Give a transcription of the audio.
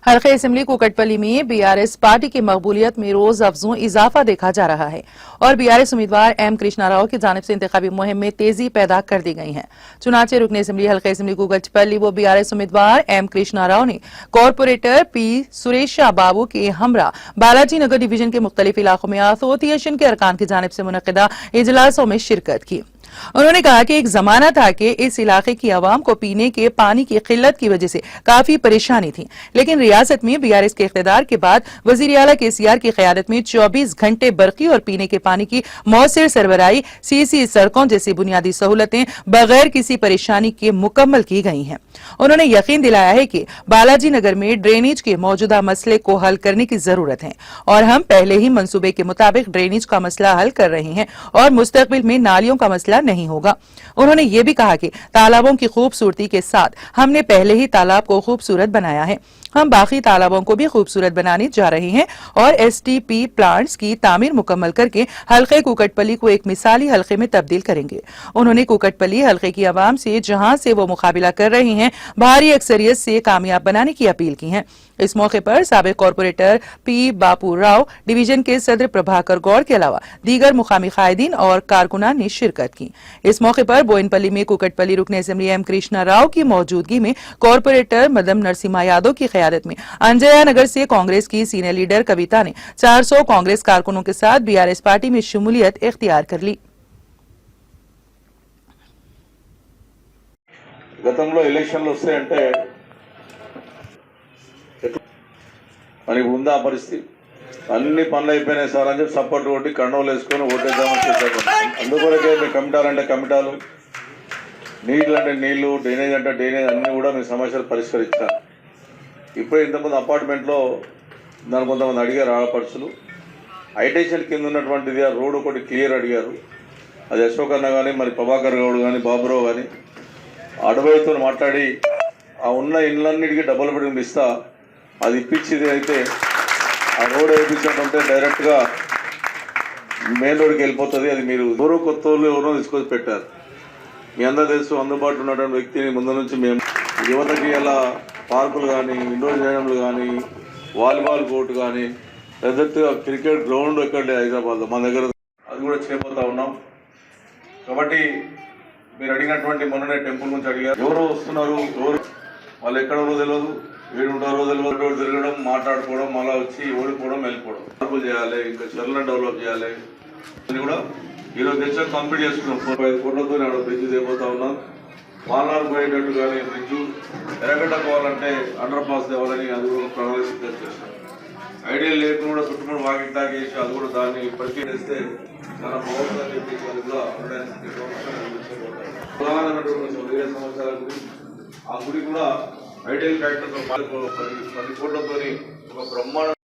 हल्के असेंबली कुकटपल्ली में BRS party की मकबूलियत में रोज अफजों इजाफा देखा जा रहा है और बीआरएस उम्मीदवार एम कृष्णा राव की जानिब से इंतखाबी मुहिम में तेजी पैदा कर दी गई है। चुनाचे रुकन असेंबली हल्के असेंबली कुकटपल्ली वो बीआरएस उम्मीदवार एम कृष्णा राव ने कॉरपोरेटर पी सुरेशा बाबू के हमरा बालाजी नगर डिवीजन के मुख्तलिफ इलाकों में एसोसिएशन के अरकान की जानिब से मुनक्किदा इजलासों में शिरकत की। उन्होंने कहा कि एक जमाना था कि इस इलाके की आवाम को पीने के पानी की किल्लत की वजह से काफी परेशानी थी, लेकिन रियासत में बीआरएस के इख्तियार के बाद वजीर आला केसीआर की क़यादत में 24 घंटे बरकी और पीने के पानी की मौसर सरबराही, सीसी सड़कों जैसी बुनियादी सहूलतें बगैर किसी परेशानी के मुकम्मल की गई हैं। उन्होंने यकीन दिलाया है कि बालाजी नगर में ड्रेनेज के मौजूदा मसले को हल करने की जरूरत है और हम पहले ही मंसूबे के मुताबिक ड्रेनेज का मसला हल कर रहे हैं और मुस्तकबिल में नालियों का मसला नहीं होगा। उन्होंने ये भी कहा कि तालाबों की खूबसूरती के साथ हमने पहले ही तालाब को खूबसूरत बनाया है, हम बाकी तालाबों को भी खूबसूरत बनाने जा रहे हैं और एसटीपी प्लांट्स की तामीर मुकम्मल करके हल्के कुकटपल्ली को एक मिसाली हल्के में तब्दील करेंगे। उन्होंने कुकटपल्ली हल्के की आवाम से जहां से वो मुकाबला कर रहे हैं भारी अक्सरियत से कामयाब बनाने की अपील की है। इस मौके पर साबिक कॉरपोरेटर पी बापू राव, डिवीजन के सदर प्रभाकर गौड़ के अलावा दीगर मुकामी कायदीन और कारकुनान ने शिरकत की। इस मौके पर बोइनपल्ली में कुकटपल्ली रुकन असेंबली एम कृष्णा राव की मौजूदगी में कॉरपोरेटर मदम नरसिम्हा यादव की क़यादत में अंजया नगर से कांग्रेस की सीनियर लीडर कविता ने 400 कांग्रेस कारकुनों के साथ बीआरएस पार्टी में शमूलियत इख्तियार कर ली। గతంలో ఎలక్షన్లు వస్తాయంటే మనకి ఉందా పరిస్థితి, అన్ని పనులు అయిపోయినాయి సార్ అని చెప్పి సపోర్ట్ కొట్టి కండవలు వేసుకొని ఓటేద్దామని చెప్పారు. అందుకొరకే మీ కమిటాలు అంటే కమిటాలు, నీళ్ళు అంటే నీళ్లు, డ్రైనేజ్ అంటే డ్రైనేజ్ అన్ని కూడా మీ సమస్యలు పరిష్కరించారు. ఇప్పుడే ఇంతకుముందు అపార్ట్మెంట్లో దాని కొంతమంది అడిగారు ఆడపడుచులు, హైటెన్షన్ కింద ఉన్నటువంటిది ఆ రోడ్ ఒకటి క్లియర్ అడిగారు. అది అశోక్ అన్న కానీ మరి ప్రభాకర్ గౌడ్ కానీ బాబురావు కానీ అడవైతో మాట్లాడి ఆ ఉన్న ఇళ్ళన్నిటికీ డబుల్ బెడ్రూమ్ ఇస్తా, అది ఇప్పించేది అయితే ఆ రోడ్ వేయించినట్టుంటే డైరెక్ట్గా మెయిన్ రోడ్కి వెళ్ళిపోతుంది. అది మీరు ఎవరో కొత్త వాళ్ళు ఎవరో తీసుకొచ్చి పెట్టారు. మీ అందరూ తెలుసు, అందుబాటులో ఉన్నటువంటి వ్యక్తిని ముందు నుంచి మేము యువతకి ఎలా పార్కులు కానీ, ఇండోర్ స్టేడియంలు కానీ, వాలీబాల్ కోర్టు కానీ, పెద్దగా క్రికెట్ గ్రౌండ్ ఎక్కడ లేదు హైదరాబాద్లో, మన దగ్గర అది కూడా చేయబోతా ఉన్నాం. కాబట్టి మీరు అడిగినటువంటి మొన్ననే టెంపుల్ నుంచి అడిగారు, ఎవరు వస్తున్నారు, ఎవరు వాళ్ళు ఎక్కడ తెలియదు, ఏడు ఉంటారో తెలియదు, తిరగడం, మాట్లాడుకోవడం, మళ్ళీ వచ్చి ఓడిపోవడం, వెళ్ళిపోవడం. మార్పులు చేయాలి, ఇంకా చెర్లను డెవలప్ చేయాలి. అది కూడా ఈరోజు తెచ్చా కంప్లీట్ చేసుకున్నాం. 5 కోట్లతో బ్రిడ్జ్ తేపోతా ఉన్నాం. వాల్నాడు పోయేటట్టు కానీ బ్రిడ్జ్ ఎరగడ్డ పోవాలంటే అండర్ పాస్ తేవాలని అది కూడా ప్రణాళిక సిద్ధం చేస్తాం. ఐడియా లేకుండా కూడా చుట్టుముడు వాకింగ్ టాక్ చేసి అది కూడా దాన్ని ఇప్పటికీ చేస్తే చాలా బాగుంటుందని చెప్పేసి అది కూడా ప్రధానమైనటువంటి వేరే సంవత్సరాల గురించి ఆ గుడి కూడా ఐడియల్ ఫ్యాక్టర్తో 10 కోట్లతో ఒక బ్రహ్మాండ